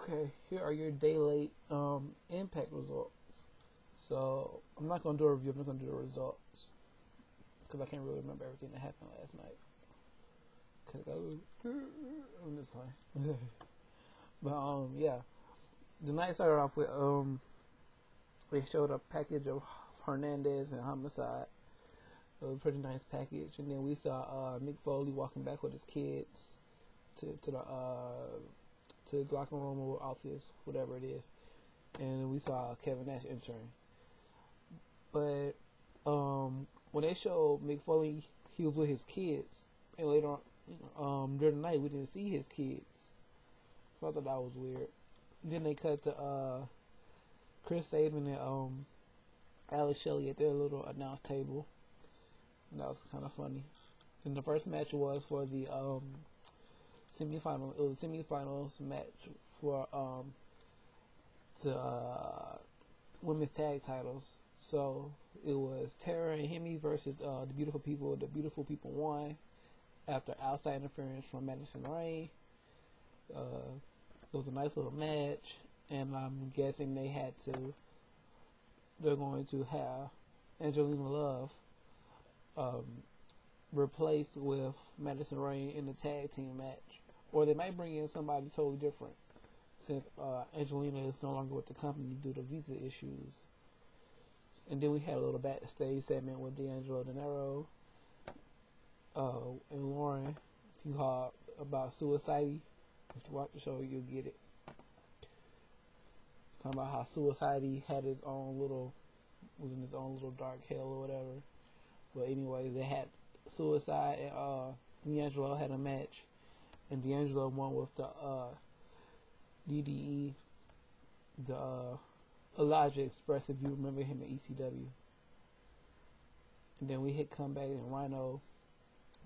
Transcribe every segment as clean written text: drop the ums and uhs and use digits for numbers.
Okay, here are your day late Impact results. So I'm not gonna do a review. I'm not gonna do the results because I can't really remember everything that happened last night. Cause I'm just playing. But yeah, the night started off with they showed a package of Hernandez and Homicide. It was a pretty nice package, and then we saw Mick Foley walking back with his kids to the locker room or office, whatever it is, and we saw Kevin Nash entering. But when they showed Mick Foley, he was with his kids, and later on, during the night, we didn't see his kids, so I thought that was weird. Then they cut to Chris Sabin and Alex Shelley at their little announce table. And that was kind of funny. And the first match was for the semifinal. It was a semifinals match for the women's tag titles. So it was Tara and Hemi versus the Beautiful People. The Beautiful People won after outside interference from Madison Rain. It was a nice little match, and I'm guessing they're going to have Angelina Love replaced with Madison Rain in the tag team match, or they might bring in somebody totally different since Angelina is no longer with the company due to visa issues. And then we had a little backstage segment with D'Angelo De Niro and Lauren. If you call about Suicide, if you watch the show, you'll get it. Talking about how Suicide had was in his own little dark hell or whatever. But anyways, they had Suicide and D'Angelo had a match, and D'Angelo won with the DDE, the Elijah Express, if you remember him at ECW. And then we hit comeback, and Rhino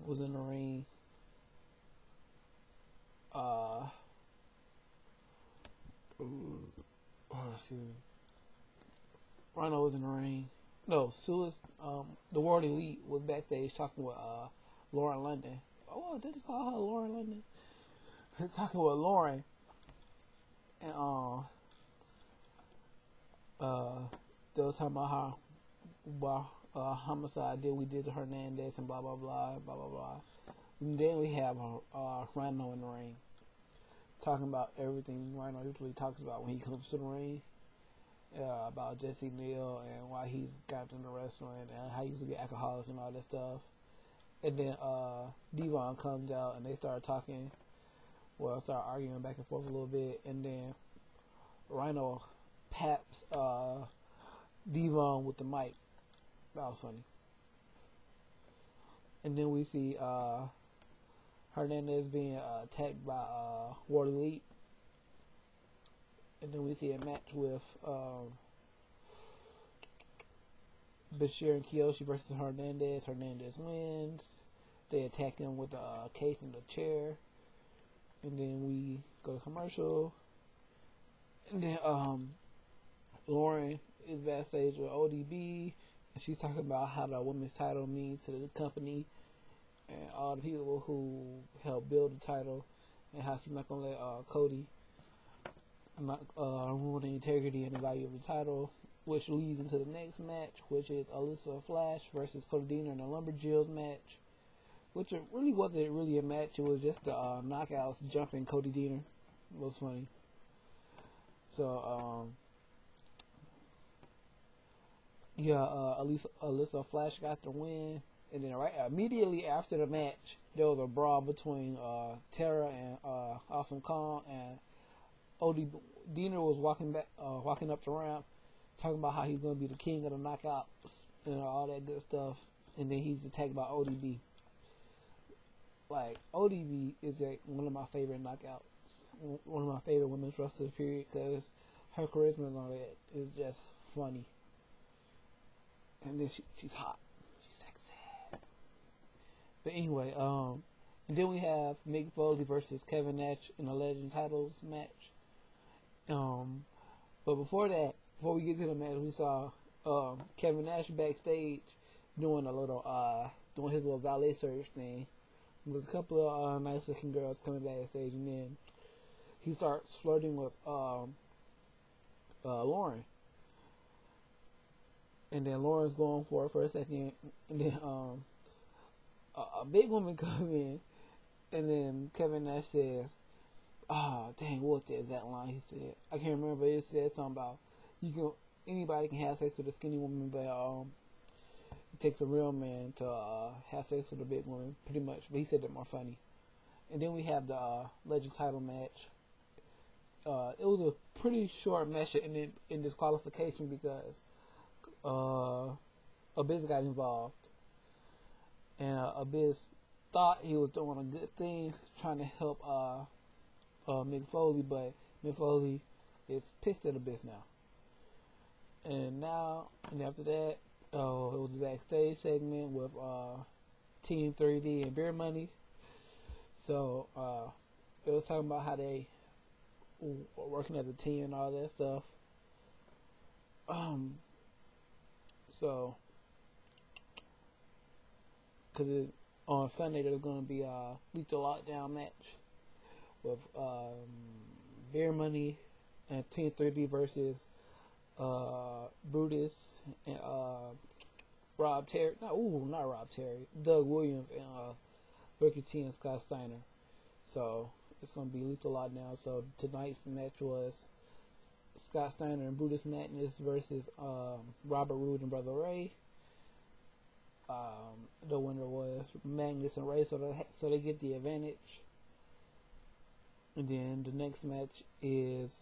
was in the ring. Rhino was in the ring. No, the World Elite was backstage talking with Lauren London. Oh, did they call her Lauren London? Talking with Lauren, and they was talking about how Homicide we did to Hernandez and blah blah blah blah blah blah. And then we have Rhino in the ring, talking about everything Rhino usually talks about when he comes to the ring. About Jesse Neal and why he's got in the restaurant and how he used to get alcoholic and all that stuff. And then Devon comes out and they start talking. Well, start arguing back and forth a little bit. And then Rhino paps Devon with the mic. That was funny. And then we see Hernandez being attacked by World Elite. And then we see a match with Bashir and Kiyoshi versus Hernandez. Hernandez wins. They attack him with a case in the chair. And then we go to commercial. And then Lauren is backstage with ODB. And she's talking about how the women's title means to the company and all the people who helped build the title. And how she's not going to let Cody ruin the integrity and the value of the title, which leads into the next match, which is Alyssa Flash versus Cody Deaner in the Lumberjills match, which it really wasn't really a match. It was just the knockouts jumping Cody Deaner. It was funny. So Alyssa Flash got the win, and then right immediately after the match, there was a brawl between Tara and Awesome Kong, and OD Diener was walking up the ramp, talking about how he's gonna be the king of the knockouts and all that good stuff. And then he's attacked by ODB. Like ODB is one of my favorite knockouts, one of my favorite women's wrestlers. Period, because her charisma and all that is just funny. And then she's hot, she's sexy. But anyway, and then we have Mick Foley versus Kevin Nash in a Legend titles match. But before we get to the match, we saw Kevin Nash backstage doing doing his little valet search thing. There was a couple of nice looking girls coming backstage, and then he starts flirting with Lauren, and then Lauren's going for it for a second, and then a big woman comes in, and then Kevin Nash says, "Oh dang, what's the exact line he said? I can't remember. But it said something about anybody can have sex with a skinny woman, but it takes a real man to have sex with a big woman, pretty much." But he said it more funny. And then we have the Legend title match. It was a pretty short match in disqualification because Abyss got involved, and Abyss thought he was doing a good thing, trying to help Mick Foley, but Mick Foley is pissed at Abyss now. And after that, it was a backstage segment with Team 3D and Beer Money. So it was talking about how they were working as a team and all that stuff. So because on Sunday there's going to be a Lethal Lockdown match with Beer Money and Team 3D versus Brutus and Rob Terry. Not Rob Terry. Doug Williams and Booker T and Scott Steiner. So it's going to be Lethal Lockdown. So tonight's match was Scott Steiner and Brutus Madness versus Robert Roode and Brother Ray. The winner was Magnus and Ray, so they get the advantage. And then the next match is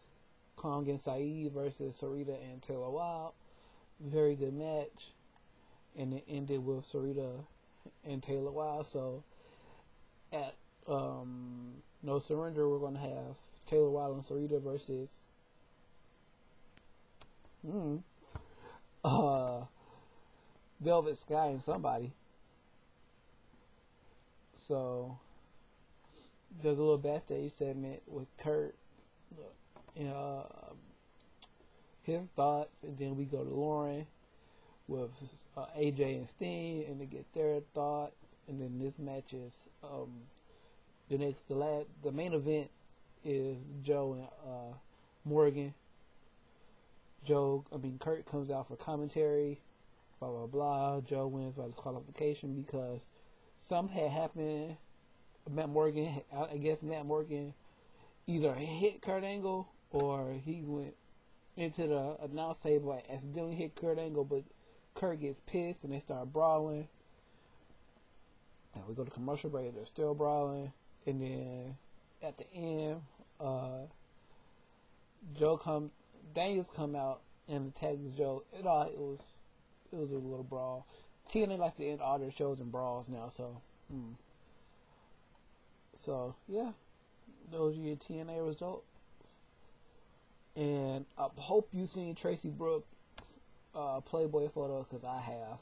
Kong and Saeed versus Sarita and Taylor Wilde. Very good match. And it ended with Sarita and Taylor Wilde. So at No Surrender, we're going to have Taylor Wilde and Sarita versus Velvet Sky and somebody. So there's a little backstage segment with Kurt and his thoughts, and then we go to Lauren with AJ and Sting, and they get their thoughts, and then this match is the main event is Joe and Morgan. Kurt comes out for commentary, blah blah blah. Joe wins by disqualification because something had happened. I guess Matt Morgan either hit Kurt Angle or he went into the announce table and accidentally hit Kurt Angle, but Kurt gets pissed and they start brawling. And we go to commercial break, they're still brawling, and then at the end, Daniels come out and attacks Joe. It was a little brawl. TNA likes to end all their shows in brawls now, so so yeah, those are your TNA results. And I hope you've seen Traci Brooks' Playboy photo, because I have.